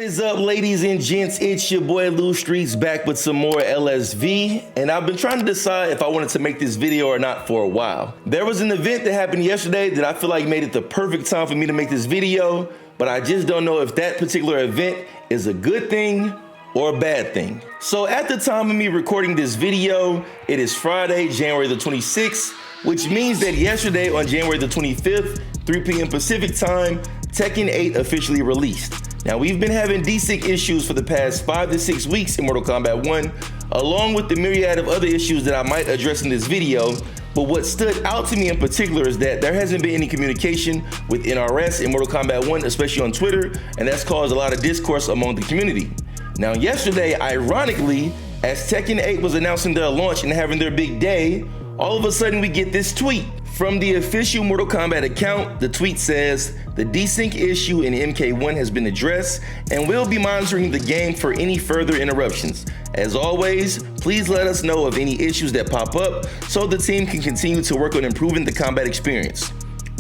is up, ladies and gents? It's your boy Lou Streets back with some more LSV, and I've been trying to decide if I wanted to make this video or not for a while. There was an event that happened yesterday that I feel like made it the perfect time for me to make this video, but I just don't know if that particular event is a good thing or a bad thing. So at the time of me recording this video, it is Friday, January the 26th, which means that yesterday on January the 25th, 3 p.m. Pacific time, Tekken 8 officially released. Now, we've been having desync issues for the past 5 to 6 weeks in Mortal Kombat 1, along with the myriad of other issues that I might address in this video. But what stood out to me in particular is that there hasn't been any communication with NRS in Mortal Kombat 1, especially on Twitter, and that's caused a lot of discourse among the community. Now, yesterday, ironically, as Tekken 8 was announcing their launch and having their big day, all of a sudden we get this tweet. From the official Mortal Kombat account, the tweet says, "The desync issue in MK1 has been addressed, and we'll be monitoring the game for any further interruptions. As always, please let us know of any issues that pop up so the team can continue to work on improving the combat experience."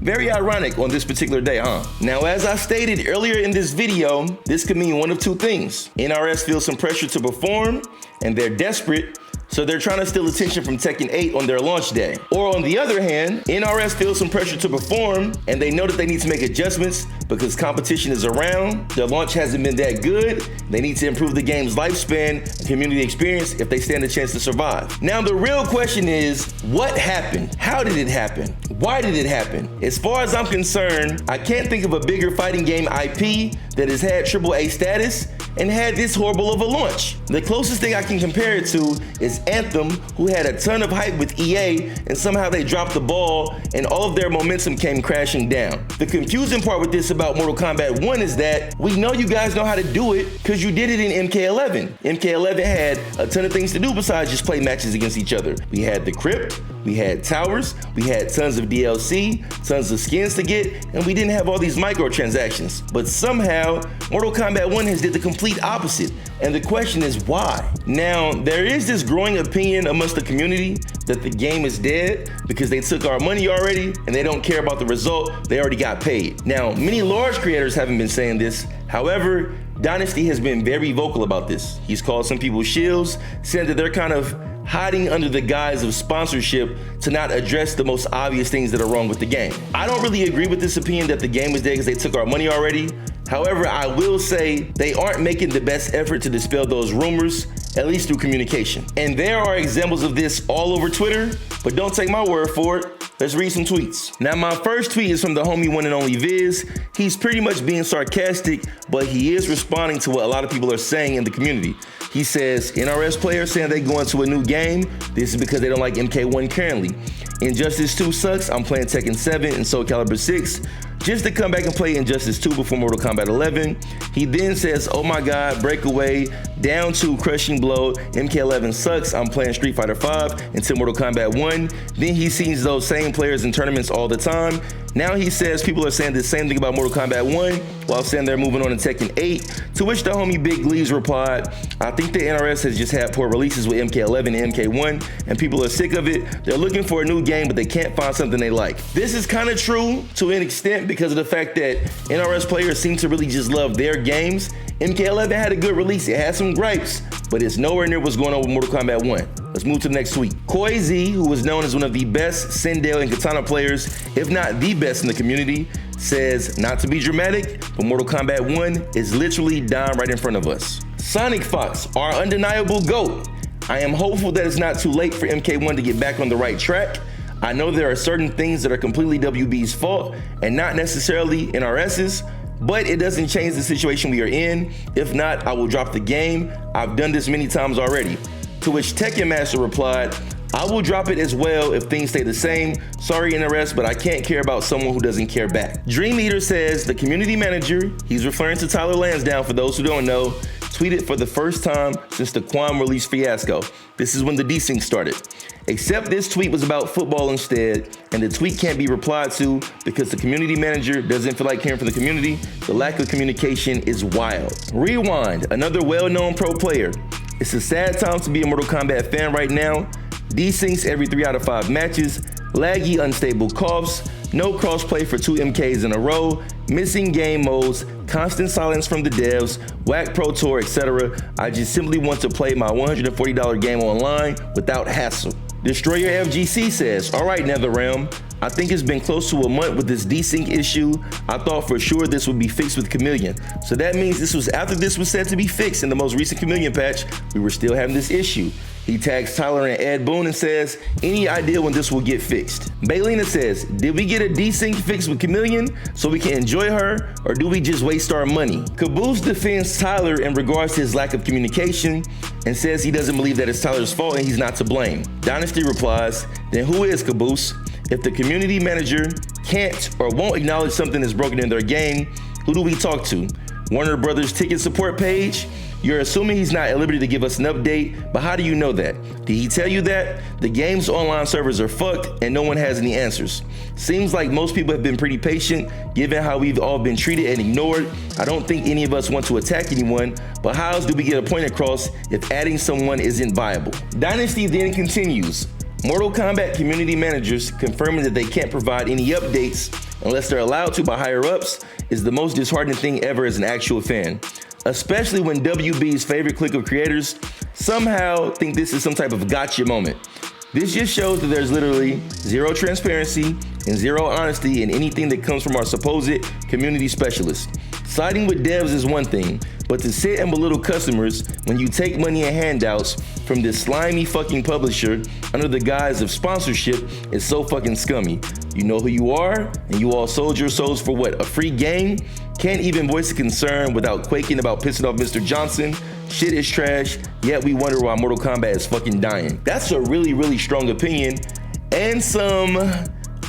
Very ironic on this particular day, huh? Now, as I stated earlier in this video, this could mean one of two things. NRS feels some pressure to perform, and they're desperate, so they're trying to steal attention from Tekken 8 on their launch day. Or on the other hand, NRS feels some pressure to perform, and they know that they need to make adjustments because competition is around, their launch hasn't been that good, they need to improve the game's lifespan and community experience if they stand a chance to survive. Now, the real question is, what happened? How did it happen? Why did it happen? As far as I'm concerned, I can't think of a bigger fighting game IP that has had AAA status and had this horrible of a launch. The closest thing I can compare it to is Anthem, who had a ton of hype with EA, and somehow they dropped the ball and all of their momentum came crashing down. The confusing part with this about Mortal Kombat 1 is that we know you guys know how to do it because you did it in MK11. MK11 had a ton of things to do besides just play matches against each other. We had the crypt, we had towers, we had tons of DLC, tons of skins to get, and we didn't have all these microtransactions. But somehow, Mortal Kombat 1 has did the complete opposite, and the question is why? Now, there is this growing opinion amongst the community that the game is dead because they took our money already and they don't care about the result, they already got paid. Now, many large creators haven't been saying this. However, Dynasty has been very vocal about this. He's called some people shills, saying that they're kind of hiding under the guise of sponsorship to not address the most obvious things that are wrong with the game. I don't really agree with this opinion that the game is dead because they took our money already. However, I will say they aren't making the best effort to dispel those rumors, at least through communication. And there are examples of this all over Twitter, but don't take my word for it. Let's read some tweets. Now, my first tweet is from the homie one and only Viz. He's pretty much being sarcastic, but he is responding to what a lot of people are saying in the community. He says, NRS players saying they go into a new game. This is because they don't like MK1 currently. Injustice 2 sucks. I'm playing Tekken 7 and Soul Calibur 6. Just to come back and play Injustice 2 before Mortal Kombat 11. He then says, oh my God, breakaway, down to crushing blow, MK11 sucks, I'm playing Street Fighter 5 until Mortal Kombat 1. Then he sees those same players in tournaments all the time. Now he says people are saying the same thing about Mortal Kombat 1 while saying they're moving on to Tekken 8, to which the homie Big Glees replied, I think the NRS has just had poor releases with MK11 and MK1 and people are sick of it. They're looking for a new game but they can't find something they like. This is kind of true to an extent because of the fact that NRS players seem to really just love their games. MK11 had a good release, it had some gripes, but it's nowhere near what's going on with Mortal Kombat 1. Let's move to the next tweet. Koi Z, who was known as one of the best Sindel and Katana players, if not the best in the community, says, not to be dramatic, but Mortal Kombat 1 is literally dying right in front of us. Sonic Fox, our undeniable GOAT. I am hopeful that it's not too late for MK1 to get back on the right track. I know there are certain things that are completely WB's fault and not necessarily NRS's, but it doesn't change the situation we are in. If not, I will drop the game. I've done this many times already. To which Tekken Master replied, I will drop it as well if things stay the same. Sorry NRS, but I can't care about someone who doesn't care back. Dream Eater says the community manager, he's referring to Tyler Lansdowne for those who don't know, tweeted for the first time since the Quam release fiasco. This is when the desync started. Except this tweet was about football instead, and the tweet can't be replied to because the community manager doesn't feel like hearing from the community. The lack of communication is wild. Rewind, another well-known pro player. It's a sad time to be a Mortal Kombat fan right now. Desyncs every 3 out of 5 matches, laggy unstable coughs, no crossplay for 2 MKs in a row, missing game modes, constant silence from the devs, whack Pro Tour, etc. I just simply want to play my $140 game online without hassle. Destroyer FGC says, alright NetherRealm, I think it's been close to a month with this desync issue. I thought for sure this would be fixed with Chameleon. So that means this was after this was said to be fixed in the most recent Chameleon patch, we were still having this issue. He tags Tyler and Ed Boon and says, any idea when this will get fixed? Baylina says, did we get a desync fix with Chameleon so we can enjoy her, or do we just waste our money? Caboose defends Tyler in regards to his lack of communication and says he doesn't believe that it's Tyler's fault and he's not to blame. Dynasty replies, then who is Caboose? If the community manager can't or won't acknowledge something is broken in their game, who do we talk to? Warner Brothers ticket support page? You're assuming he's not at liberty to give us an update, but how do you know that? Did he tell you that? The game's online servers are fucked and no one has any answers. Seems like most people have been pretty patient given how we've all been treated and ignored. I don't think any of us want to attack anyone, but how else do we get a point across if adding someone isn't viable? Dynasty then continues. Mortal Kombat community managers confirming that they can't provide any updates unless they're allowed to by higher ups is the most disheartening thing ever as an actual fan. Especially when WB's favorite clique of creators somehow think this is some type of gotcha moment. This just shows that there's literally zero transparency and zero honesty in anything that comes from our supposed community specialists. Siding with devs is one thing, but to sit and belittle customers when you take money and handouts from this slimy fucking publisher under the guise of sponsorship is so fucking scummy. You know who you are, and you all sold your souls for what, a free game? Can't even voice a concern without quaking about pissing off Mr. Johnson. Shit is trash, yet we wonder why Mortal Kombat is fucking dying. That's a really, really strong opinion and some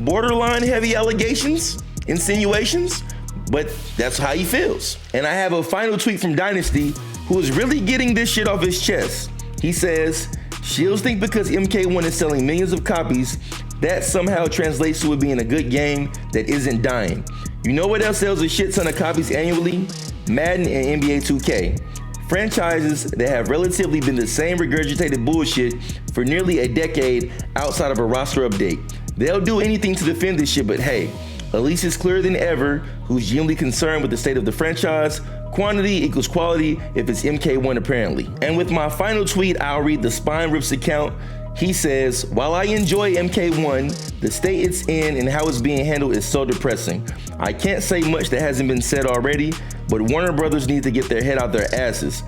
borderline heavy allegations, insinuations, but that's how he feels. And I have a final tweet from Dynasty, who is really getting this shit off his chest. He says, Shields think because MK1 is selling millions of copies, that somehow translates to it being a good game that isn't dying. You know what else sells a shit ton of copies annually? Madden and NBA 2K. Franchises that have relatively been the same regurgitated bullshit for nearly a decade outside of a roster update. They'll do anything to defend this shit, but hey, at least it's clearer than ever who's genuinely concerned with the state of the franchise. Quantity equals quality if it's MK1 apparently. And with my final tweet, I'll read the Spine Rips account. He says, while I enjoy MK1, the state it's in and how it's being handled is so depressing. I can't say much that hasn't been said already, but Warner Brothers need to get their head out their asses.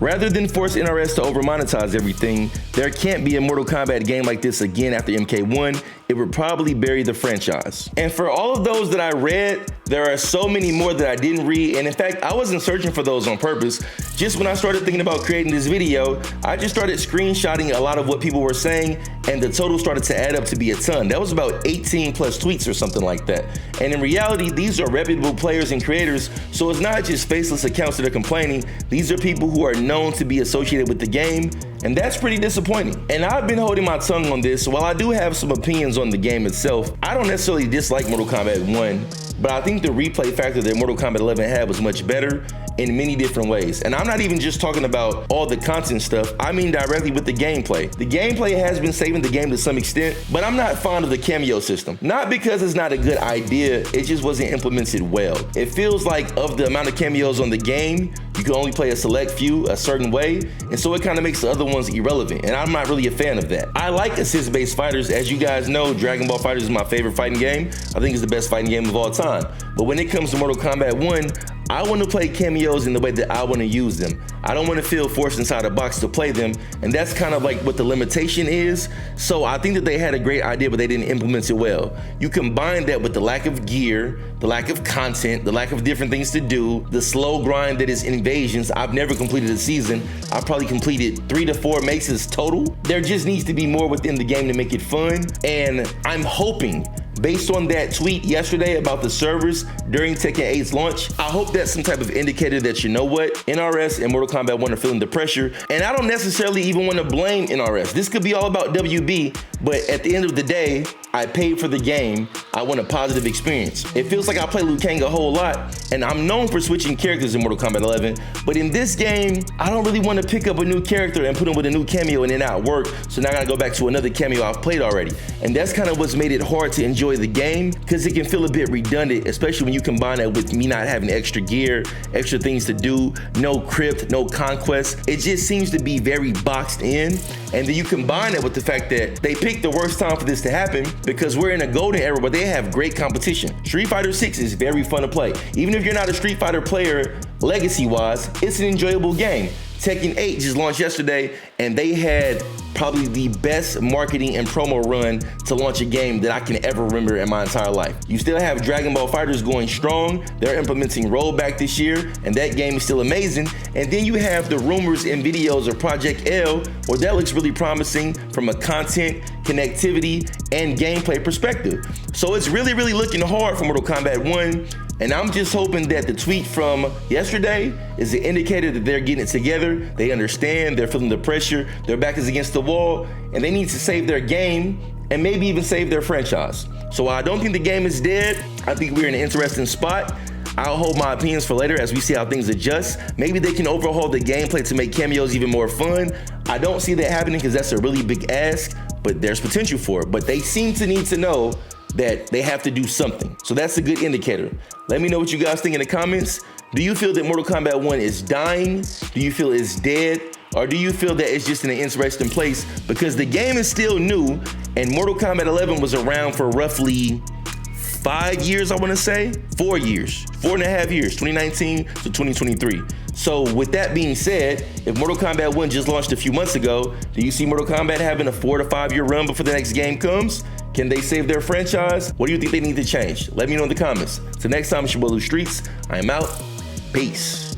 Rather than force NRS to over-monetize everything, there can't be a Mortal Kombat game like this again after MK1. It would probably bury the franchise. And for all of those that I read, there are so many more that I didn't read. And in fact, I wasn't searching for those on purpose. Just when I started thinking about creating this video, I just started screenshotting a lot of what people were saying, and the total started to add up to be a ton. That was about 18 plus tweets or something like that. And in reality, these are reputable players and creators, so it's not just faceless accounts that are complaining. These are people who are known to be associated with the game, and that's pretty disappointing. And I've been holding my tongue on this. While I do have some opinions on the game itself, I don't necessarily dislike Mortal Kombat 1, but I think the replay factor that Mortal Kombat 11 had was much better in many different ways. And I'm not even just talking about all the content stuff, I mean directly with the gameplay. The gameplay has been saving the game to some extent, but I'm not fond of the cameo system. Not because it's not a good idea, it just wasn't implemented well. It feels like of the amount of cameos on the game, you can only play a select few a certain way, and so it kind of makes the other ones irrelevant, and I'm not really a fan of that. I like assist-based fighters. As you guys know, Dragon Ball FighterZ is my favorite fighting game. I think it's the best fighting game of all time. But when it comes to Mortal Kombat 1, I want to play cameos in the way that I want to use them. I don't want to feel forced inside a box to play them, and that's kind of like what the limitation is. So I think that they had a great idea, but they didn't implement it well. You combine that with the lack of gear, the lack of content, the lack of different things to do, the slow grind that is Invasions. I've never completed a season. I've probably completed 3 to 4 maxes total. There just needs to be more within the game to make it fun, and I'm hoping, based on that tweet yesterday about the servers during Tekken 8's launch, I hope that's some type of indicator that, you know what, NRS and Mortal Kombat 1 are feeling the pressure. And I don't necessarily even want to blame NRS. This could be all about WB, but at the end of the day, I paid for the game. I want a positive experience. It feels like I play Liu Kang a whole lot, and I'm known for switching characters in Mortal Kombat 11, but in this game, I don't really want to pick up a new character and put him with a new cameo and then not work, so now I gotta go back to another cameo I've played already. And that's kind of what's made it hard to enjoy the game, because it can feel a bit redundant, especially when you combine that with me not having extra gear, extra things to do, no crypt, no conquest. It just seems to be very boxed in, and then you combine it with the fact that they picked the worst time for this to happen because we're in a golden era where they have great competition. Street Fighter 6 is very fun to play. Even if you're not a Street Fighter player legacy-wise, it's an enjoyable game. Tekken 8 just launched yesterday, and they had probably the best marketing and promo run to launch a game that I can ever remember in my entire life. You still have Dragon Ball FighterZ going strong. They're implementing rollback this year, and that game is still amazing. And then you have the rumors and videos of Project L, where that looks really promising from a content, connectivity, and gameplay perspective. So it's really, really looking hard for Mortal Kombat 1. And I'm just hoping that the tweet from yesterday is an indicator that they're getting it together. They understand, they're feeling the pressure, their back is against the wall, and they need to save their game and maybe even save their franchise. So I don't think the game is dead. I think we're in an interesting spot. I'll hold my opinions for later as we see how things adjust. Maybe they can overhaul the gameplay to make cameos even more fun. I don't see that happening because that's a really big ask, but there's potential for it. But they seem to need to know that they have to do something. So that's a good indicator. Let me know what you guys think in the comments. Do you feel that Mortal Kombat 1 is dying? Do you feel it's dead? Or do you feel that it's just in an interesting place? Because the game is still new, and Mortal Kombat 11 was around for roughly 5 years, I wanna say? 4 years, 4.5 years, 2019 to 2023. So with that being said, if Mortal Kombat 1 just launched a few months ago, do you see Mortal Kombat having a 4 to 5 year run before the next game comes? Can they save their franchise? What do you think they need to change? Let me know in the comments. Till next time, it's your boy Lou Streets. I am out. Peace.